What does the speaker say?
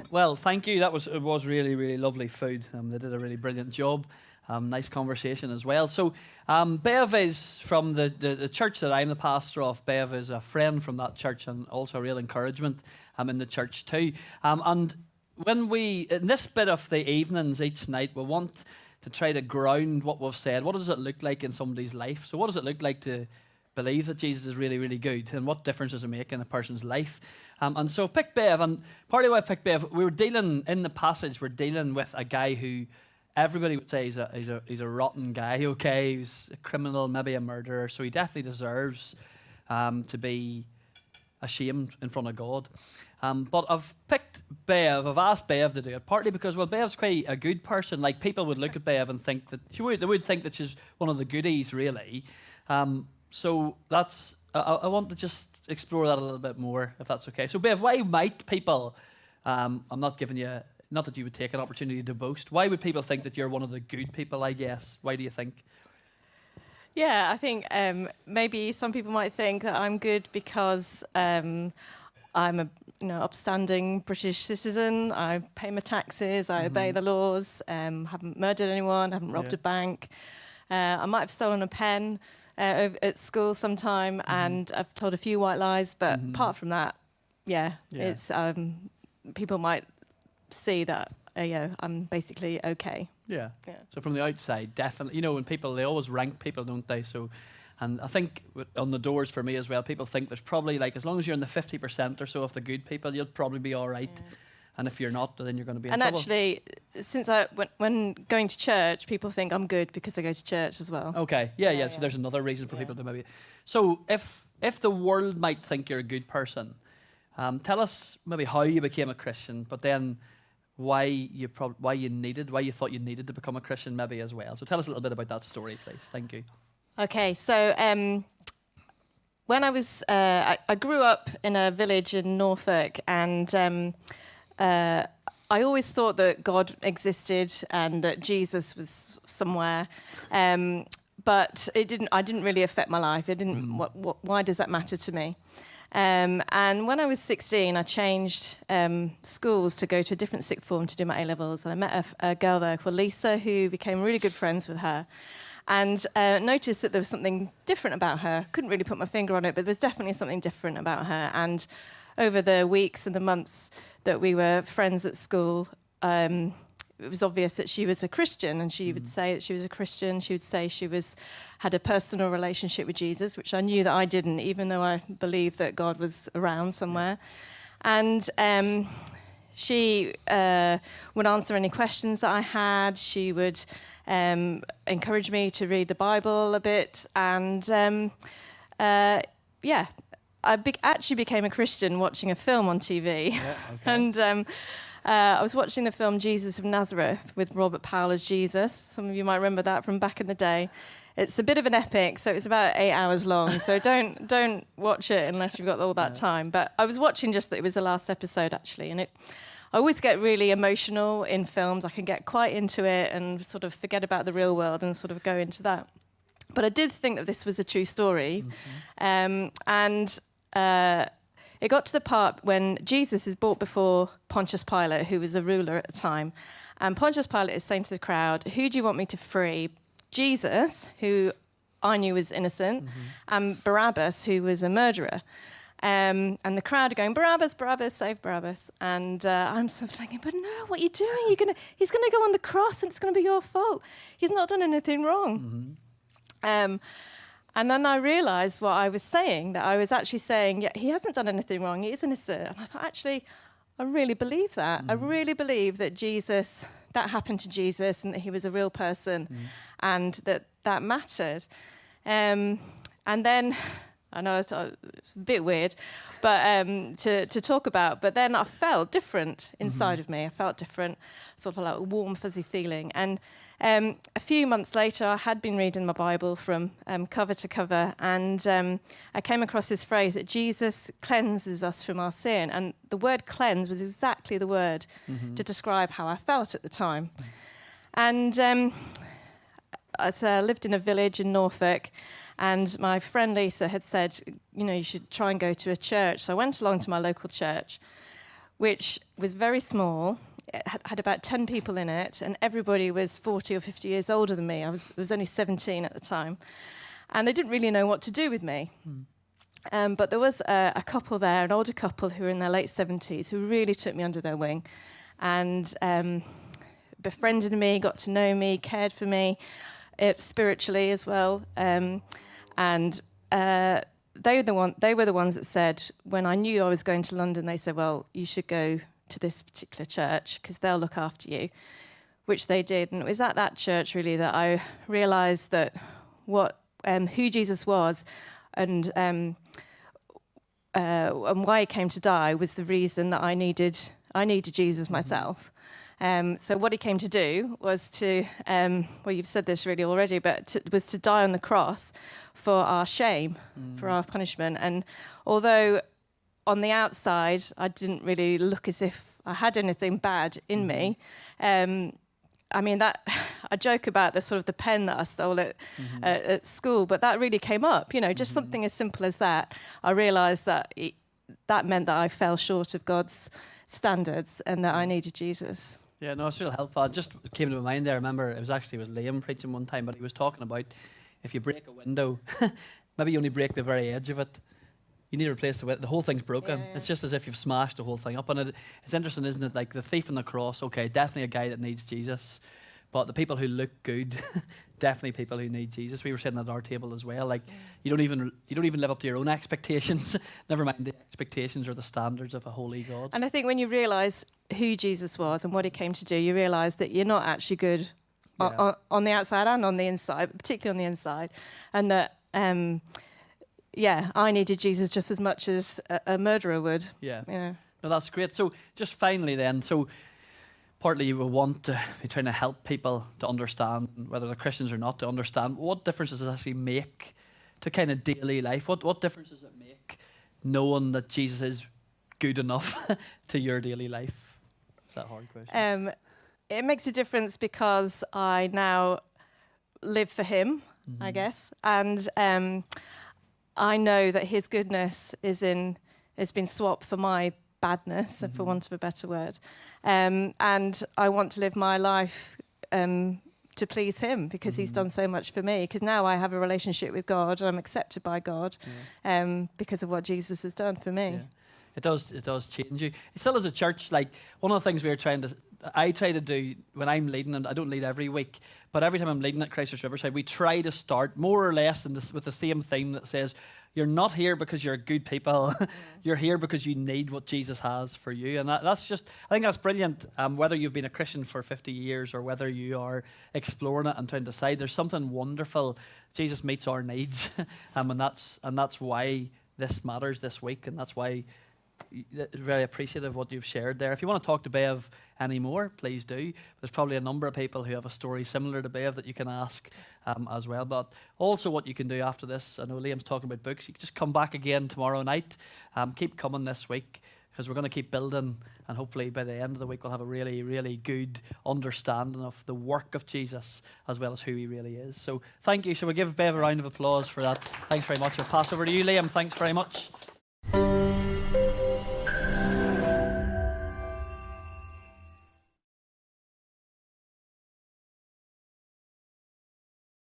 Well, thank you. It was really, really lovely food. They did a really brilliant job. Nice conversation as well. So, Bev is from the church that I'm the pastor of. Bev is a friend from that church and also a real encouragement in the church too. And in this bit of the evenings each night, we want to try to ground what we've said. What does it look like in somebody's life? So what does it look like to believe that Jesus is really, really good? And what difference does it make in a person's life? And so I picked Bev, and partly why I picked Bev, we're dealing with a guy who everybody would say he's a rotten guy, okay? He's a criminal, maybe a murderer, so he definitely deserves to be ashamed in front of God. But I've asked Bev to do it, partly because, well, Bev's quite a good person. Like, people would look at Bev and think that they would think that she's one of the goodies, really. So I want to just explore that a little bit more, if that's okay. So, Bev, why might people, I'm not giving you, not that you would take an opportunity to boast, why would people think that you're one of the good people, I guess? Why do you think? Yeah, I think maybe some people might think that I'm good because I'm a upstanding British citizen. I pay my taxes, I obey the laws, haven't murdered anyone, haven't robbed a bank. I might have stolen a pen at school sometime, and I've told a few white lies, but apart from that, it's people might see that I'm basically okay. Yeah. So from the outside, definitely, when people, they always rank people, don't they? So, and I think on the doors for me as well, people think there's probably, like, as long as you're in the 50% or so of the good people, you'll probably be all right. Yeah. And if you're not, then you're going to be in trouble. And actually, since when going to church, people think I'm good because I go to church as well. Okay, yeah. So there's another reason for people to maybe. So if the world might think you're a good person, tell us maybe how you became a Christian, but then why you thought you needed to become a Christian maybe as well. So tell us a little bit about that story, please. Thank you. Okay, so when I was, I grew up in a village in Norfolk, and I always thought that God existed and that Jesus was somewhere, but it didn't. I didn't really affect my life. It didn't. Why does that matter to me? And when I was 16, I changed schools to go to a different sixth form to do my A-levels. And I met a girl there called Lisa, who became really good friends with her. And noticed that there was something different about her. Couldn't really put my finger on it, but there was definitely something different about her. And over the weeks and the months that we were friends at school, it was obvious that she was a Christian, and she would say that she was a Christian. She would say she had a personal relationship with Jesus, which I knew that I didn't, even though I believed that God was around somewhere. And she would answer any questions that I had. She would encourage me to read the Bible a bit. And I actually became a Christian watching a film on TV. Yeah, okay. And I was watching the film Jesus of Nazareth with Robert Powell as Jesus. Some of you might remember that from back in the day. It's a bit of an epic, so it's about 8 hours long. So don't watch it unless you've got all that time. But I was watching just that it was the last episode, actually. And I always get really emotional in films. I can get quite into it and sort of forget about the real world and sort of go into that. But I did think that this was a true story. It got to the part when Jesus is brought before Pontius Pilate, who was a ruler at the time. And Pontius Pilate is saying to the crowd, who do you want me to free? Jesus, who I knew was innocent, and Barabbas, who was a murderer. And the crowd are going, Barabbas, Barabbas, save Barabbas. And I'm sort of thinking, but no, what are you doing? He's going to go on the cross and it's going to be your fault. He's not done anything wrong. And then I realised what I was saying, that I was actually saying, yeah, he hasn't done anything wrong, he is innocent. And I thought, actually, I really believe that. I really believe that that happened to Jesus and that he was a real person and that mattered. And then, I know it's a bit weird to talk about, but then I felt different inside of me. I felt different, sort of like a warm, fuzzy feeling. And a few months later, I had been reading my Bible from cover to cover, and I came across this phrase that Jesus cleanses us from our sin. And the word cleanse was exactly the word to describe how I felt at the time. And I lived in a village in Norfolk, and my friend Lisa had said, you should try and go to a church. So I went along to my local church, which was very small. It had about 10 people in it, and everybody was 40 or 50 years older than me. I was only 17 at the time. And they didn't really know what to do with me. But there was a couple there, an older couple who were in their late 70s, who really took me under their wing and befriended me, got to know me, cared for me spiritually as well. And they were the ones that said, when I knew I was going to London, they said, well, you should go to this particular church because they'll look after you, which they did. And it was at that church really that I realised that who Jesus was and why he came to die was the reason that I needed Jesus myself. So what he came to do was to, well, you've said this really already, but was to die on the cross for our shame, for our punishment. And although on the outside I didn't really look as if I had anything bad in me, I mean, that I joke about the sort of the pen that I stole at school, but that really came up, just something as simple as that. I realised that that meant that I fell short of God's standards and that I needed Jesus. Yeah, no, it's real helpful. It just came to my mind there. I remember it was Liam preaching one time, but he was talking about if you break a window, maybe you only break the very edge of it. You need to replace the whole thing's broken. Yeah. It's just as if you've smashed the whole thing up. And it's interesting, isn't it? Like the thief on the cross, okay, definitely a guy that needs Jesus. But the people who look good, definitely people who need Jesus. We were sitting at our table as well. Like you don't even live up to your own expectations. Never mind the expectations or the standards of a holy God. And I think when you realise who Jesus was and what he came to do, you realise that you're not actually good on the outside and on the inside, particularly on the inside, and that. I needed Jesus just as much as a murderer would. Yeah. No, that's great. So just finally then, so partly you will want to be trying to help people to understand, whether they're Christians or not, to understand what difference does it actually make to kind of daily life? What difference does it make knowing that Jesus is good enough to your daily life? Is that a hard question? It makes a difference because I now live for him, I guess. And I know that his goodness has been swapped for my badness, for want of a better word. And I want to live my life to please him because he's done so much for me. Because now I have a relationship with God and I'm accepted by God because of what Jesus has done for me. Yeah. It does change you. It still as a church, like one of the things I try to do when I'm leading, and I don't lead every week, but every time I'm leading at Christchurch Riverside, we try to start more or less with the same theme that says, you're not here because you're good people. You're here because you need what Jesus has for you. And that's just, I think that's brilliant. Whether you've been a Christian for 50 years or whether you are exploring it and trying to decide, there's something wonderful. Jesus meets our needs. And that's why this matters this week. And that's why very appreciative of what you've shared there. If you want to talk to Bev anymore, please do. There's probably a number of people who have a story similar to Bev that you can ask as well. But also what you can do after this, I know Liam's talking about books, you can just come back again tomorrow night. Keep coming this week because we're going to keep building, and hopefully by the end of the week we'll have a really, really good understanding of the work of Jesus as well as who he really is. So thank you. Shall we give Bev a round of applause for that? Thanks very much. I'll pass over to you, Liam. Thanks very much.